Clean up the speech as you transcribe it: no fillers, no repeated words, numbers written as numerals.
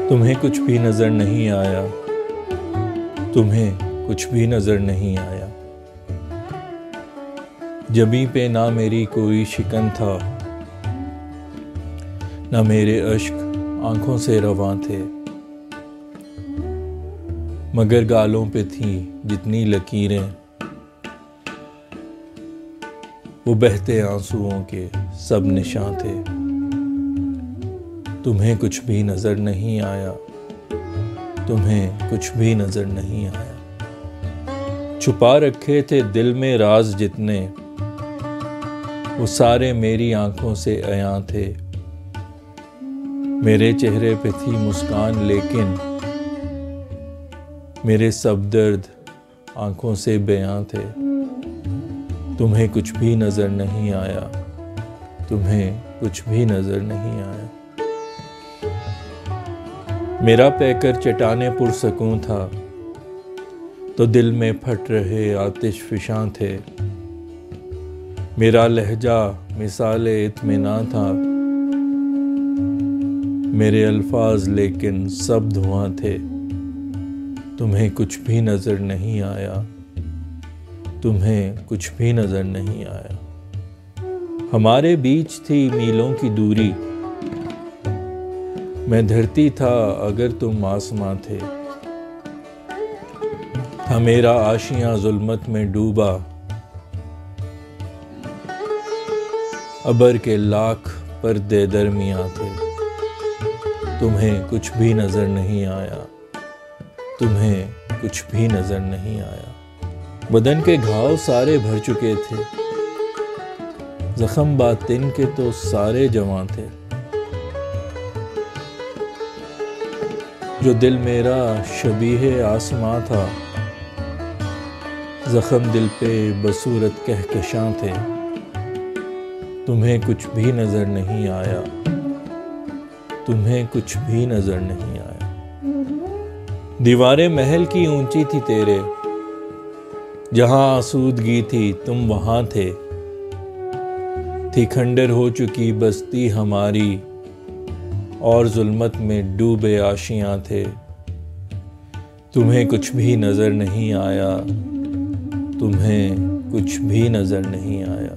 तुम्हें कुछ भी नजर नहीं आया, तुम्हें कुछ भी नजर नहीं आया। जबीं पे ना मेरी कोई शिकन था, ना मेरे अश्क आंखों से रवां थे, मगर गालों पे थी जितनी लकीरें, वो बहते आंसुओं के सब निशान थे। तुम्हें कुछ भी नजर नहीं आया, तुम्हें कुछ भी नजर नहीं आया। छुपा रखे थे दिल में राज जितने, वो सारे मेरी आंखों से अयां थे। मेरे चेहरे पे थी मुस्कान लेकिन मेरे सब दर्द आंखों से बयां थे। तुम्हें कुछ भी नजर नहीं आया, तुम्हें कुछ भी नजर नहीं आया। मेरा पैकर चटाने पुरसकून था, तो दिल में फट रहे आतिश फिशां थे। मेरा लहजा मिसाले इत्मीनान था, मेरे अल्फाज लेकिन सब धुआं थे। तुम्हें कुछ भी नजर नहीं आया, तुम्हें कुछ भी नजर नहीं आया। हमारे बीच थी मीलों की दूरी, मैं धरती था अगर तुम आसमां थे। था मेरा आशियां जुल्मत में डूबा, अबर के लाख पर्दे दरमियां थे। तुम्हें कुछ भी नजर नहीं आया, तुम्हें कुछ भी नजर नहीं आया। बदन के घाव सारे भर चुके थे, जख्म बातिन के तो सारे जवां थे। जो दिल मेरा शबीहे आसमां था, जख्म दिल पे बसूरत कहकशां थे। तुम्हें कुछ भी नजर नहीं आया, तुम्हें कुछ भी नजर नहीं आया। दीवारें महल की ऊंची थी तेरे, जहां आसूदगी थी तुम वहां थे। थी खंडर हो चुकी बस्ती हमारी, और जुल्मत में डूबे आशियां थे। तुम्हें कुछ भी नजर नहीं आया, तुम्हें कुछ भी नजर नहीं आया।